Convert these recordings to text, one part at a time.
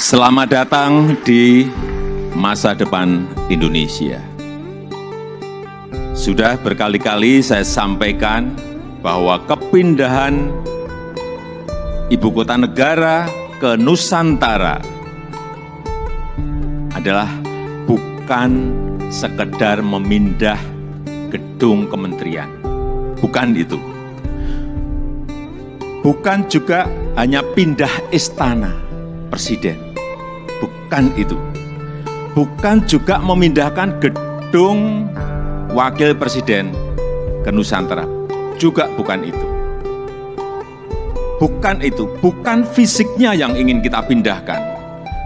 Selamat datang di masa depan Indonesia. Sudah berkali-kali saya sampaikan bahwa kepindahan ibu kota negara ke Nusantara adalah bukan sekedar memindah gedung kementerian. Bukan itu. Bukan juga hanya pindah istana presiden. Bukan itu. Bukan juga memindahkan gedung wakil presiden ke Nusantara. Juga bukan itu. Bukan itu. Bukan fisiknya yang ingin kita pindahkan.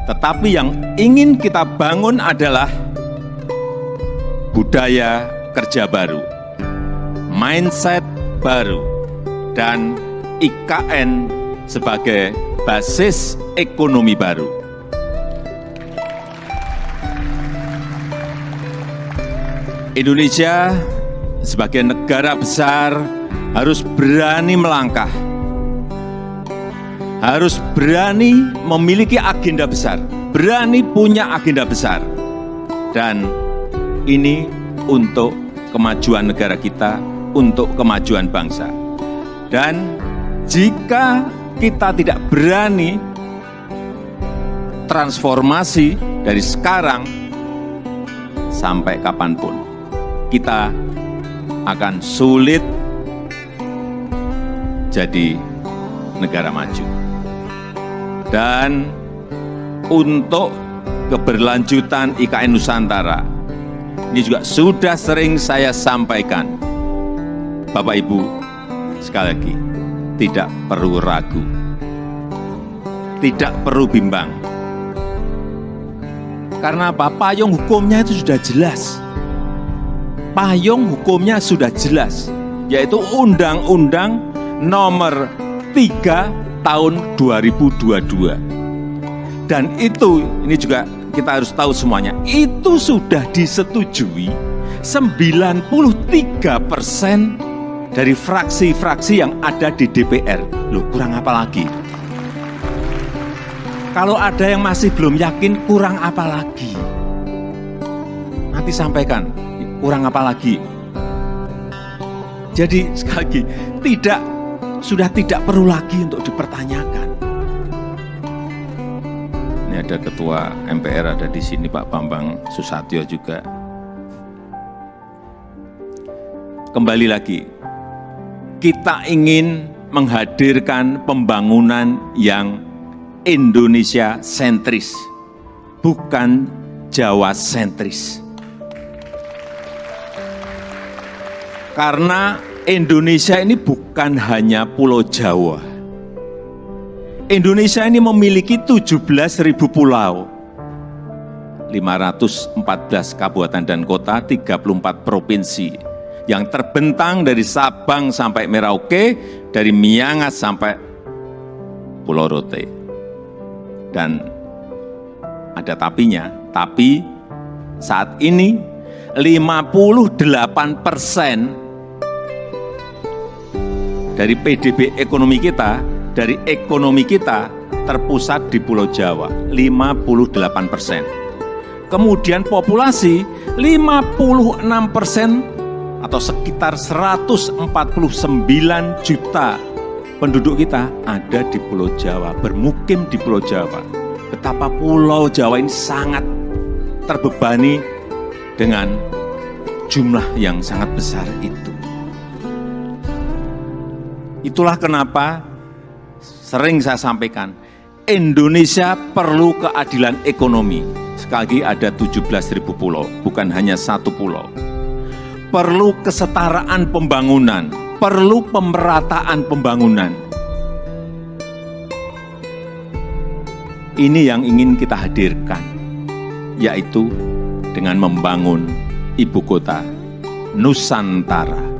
Tetapi yang ingin kita bangun adalah budaya kerja baru, mindset baru, dan IKN sebagai basis ekonomi baru. Indonesia sebagai negara besar harus berani melangkah, harus berani memiliki agenda besar, berani punya agenda besar. Dan ini untuk kemajuan negara kita, untuk kemajuan bangsa. Dan jika kita tidak berani transformasi dari sekarang sampai kapanpun, kita akan sulit jadi negara maju. Dan untuk keberlanjutan IKN Nusantara, ini juga sudah sering saya sampaikan, Bapak Ibu, sekali lagi, tidak perlu ragu, tidak perlu bimbang. Karena apa? Payung hukumnya itu sudah jelas. Payung hukumnya sudah jelas, yaitu Undang-Undang Nomor 3 Tahun 2022. Dan itu, ini juga kita harus tahu semuanya, itu sudah disetujui 93% dari fraksi-fraksi yang ada di DPR. Loh, kurang apa lagi? Kalau ada yang masih belum yakin, kurang apa lagi? Nanti sampaikan, kurang apa lagi? Jadi sekali lagi, sudah tidak perlu lagi untuk dipertanyakan. Ini ada Ketua MPR ada di sini, Pak Bambang Susatyo juga. Kembali lagi, kita ingin menghadirkan pembangunan yang Indonesia sentris, bukan Jawa sentris. Karena Indonesia ini bukan hanya Pulau Jawa. Indonesia ini memiliki 17.000 pulau, 514 kabupaten dan kota, 34 provinsi, yang terbentang dari Sabang sampai Merauke, dari Miangas sampai Pulau Rote. Dan ada tapinya, tapi saat ini 58% dari PDB ekonomi kita, dari ekonomi kita terpusat di Pulau Jawa, 58%. Kemudian populasi 56% atau sekitar 149 juta penduduk kita ada di Pulau Jawa, bermukim di Pulau Jawa. Betapa Pulau Jawa ini sangat terbebani dengan jumlah yang sangat besar itu. Itulah kenapa sering saya sampaikan, Indonesia perlu keadilan ekonomi. Sekali lagi ada 17.000 pulau, bukan hanya satu pulau. Perlu kesetaraan pembangunan, perlu pemerataan pembangunan. Ini yang ingin kita hadirkan, yaitu dengan membangun ibu kota Nusantara.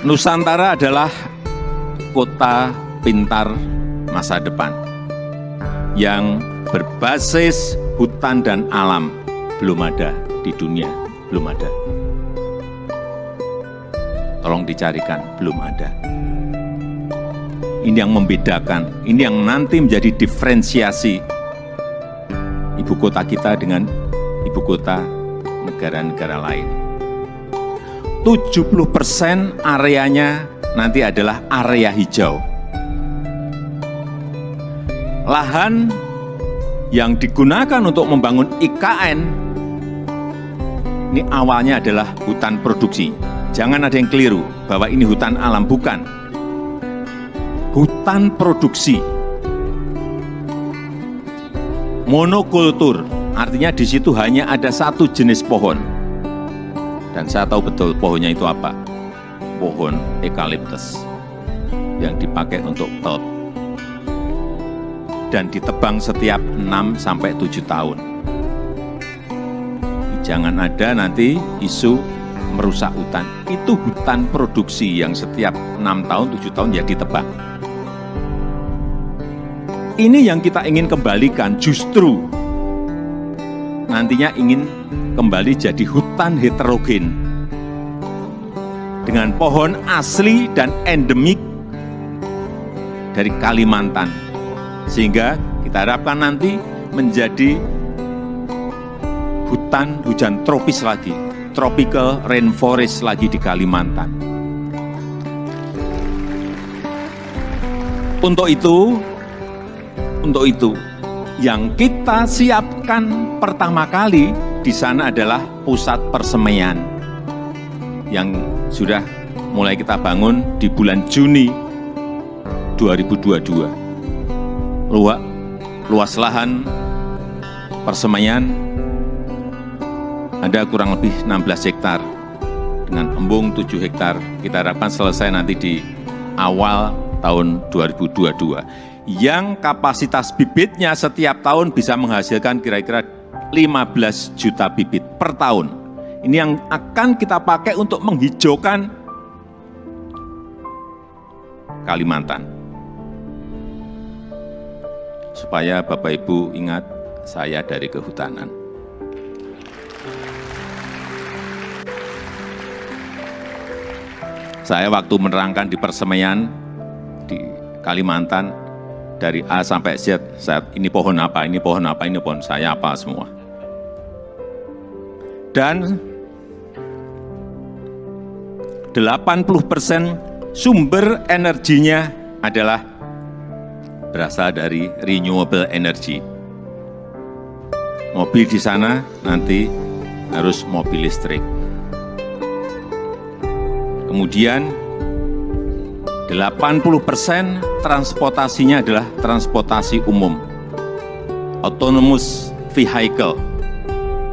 Nusantara adalah kota pintar masa depan yang berbasis hutan dan alam. Belum ada di dunia, belum ada. Tolong dicarikan, belum ada. Ini yang membedakan, ini yang nanti menjadi diferensiasi ibu kota kita dengan ibu kota negara-negara lain. 70% areanya nanti adalah area hijau. Lahan yang digunakan untuk membangun IKN, ini awalnya adalah hutan produksi. Jangan ada yang keliru bahwa ini hutan alam, bukan. Hutan produksi. Monokultur, artinya di situ hanya ada satu jenis pohon. Dan saya tahu betul pohonnya itu apa. Pohon eukaliptus yang dipakai untuk tot. Dan ditebang setiap 6-7 tahun. Jangan ada nanti isu merusak hutan. Itu hutan produksi yang setiap 6 tahun, 7 tahun ya ditebang. Ini yang kita ingin kembalikan, justru nantinya ingin kembali jadi hutan heterogen dengan pohon asli dan endemik dari Kalimantan, sehingga kita harapkan nanti menjadi hutan hujan tropis lagi, tropical rainforest lagi di Kalimantan. Untuk itu, yang kita siapkan pertama kali di sana adalah pusat persemaian yang sudah mulai kita bangun di bulan Juni 2022. Luas lahan persemaian ada kurang lebih 16 hektar dengan embung 7 hektar. Kita harapkan selesai nanti di awal tahun 2022. Yang kapasitas bibitnya setiap tahun bisa menghasilkan kira-kira 15 juta bibit per tahun. Ini yang akan kita pakai untuk menghijaukan Kalimantan. Supaya Bapak Ibu ingat, saya dari kehutanan. Saya waktu menerangkan di persemaian di Kalimantan, dari A sampai Z, ini pohon apa, ini pohon apa, ini pohon saya apa semua. Dan 80% sumber energinya adalah berasal dari renewable energy. Mobil di sana nanti harus mobil listrik. Kemudian 80% transportasinya adalah transportasi umum, autonomous vehicle,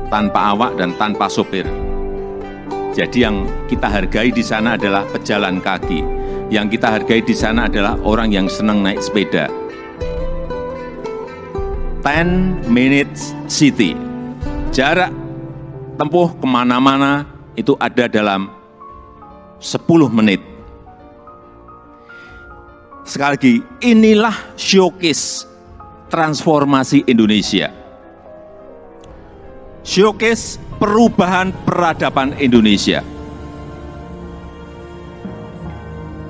tanpa awak dan tanpa sopir. Jadi yang kita hargai di sana adalah pejalan kaki, yang kita hargai di sana adalah orang yang senang naik sepeda. 10 minutes city, jarak tempuh kemana-mana itu ada dalam 10 menit. Sekali lagi, inilah showcase transformasi Indonesia. Showcase perubahan peradaban Indonesia.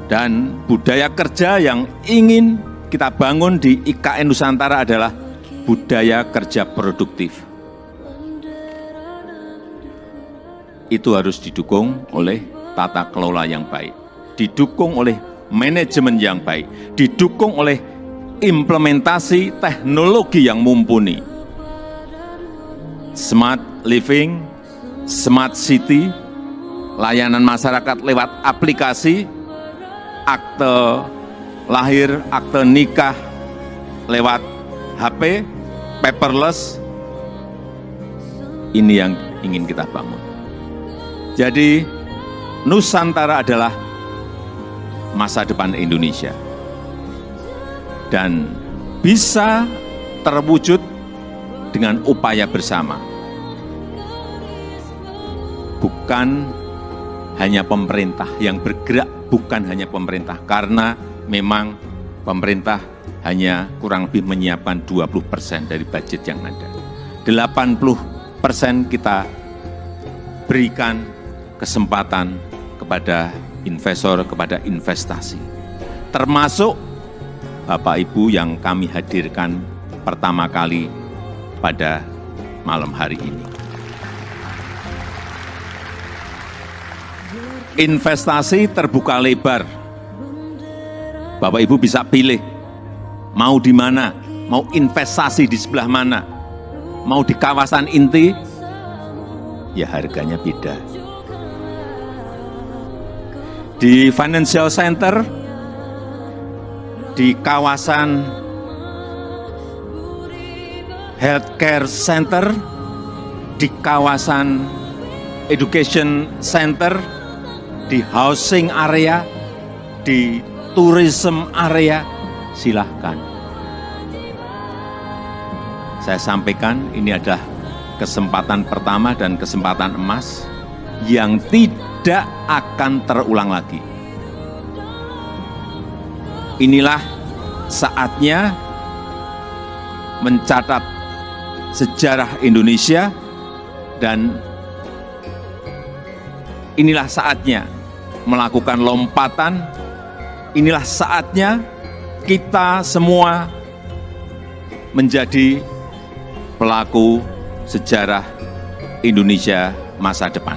Dan budaya kerja yang ingin kita bangun di IKN Nusantara adalah budaya kerja produktif. Itu harus didukung oleh tata kelola yang baik, didukung oleh manajemen yang baik, didukung oleh implementasi teknologi yang mumpuni. Smart living, smart city, layanan masyarakat lewat aplikasi, akte lahir, akte nikah lewat HP, paperless. Ini yang ingin kita bangun. Jadi Nusantara adalah masa depan Indonesia dan bisa terwujud dengan upaya bersama, bukan hanya pemerintah yang bergerak, bukan hanya pemerintah, karena memang pemerintah hanya kurang lebih menyiapkan 20% dari budget yang ada. 80% kita berikan kesempatan kepada investor, kepada investasi. Termasuk Bapak Ibu yang kami hadirkan pertama kali pada malam hari ini. Investasi terbuka lebar. Bapak Ibu bisa pilih mau di mana, mau investasi di sebelah mana, mau di kawasan inti, ya harganya beda. Di financial center, di kawasan healthcare center, di kawasan education center, di housing area, di tourism area, silahkan. Saya sampaikan ini adalah kesempatan pertama dan kesempatan emas yang tidak akan terulang lagi. Inilah saatnya mencatat sejarah Indonesia dan inilah saatnya melakukan lompatan, inilah saatnya kita semua menjadi pelaku sejarah Indonesia masa depan.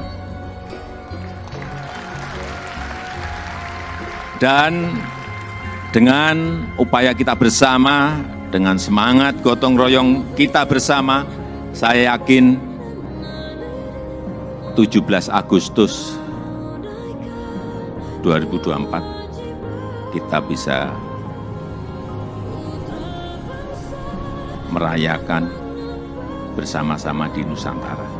Dan dengan upaya kita bersama, dengan semangat gotong royong kita bersama, saya yakin 17 Agustus 2024 kita bisa merayakan bersama-sama di Nusantara.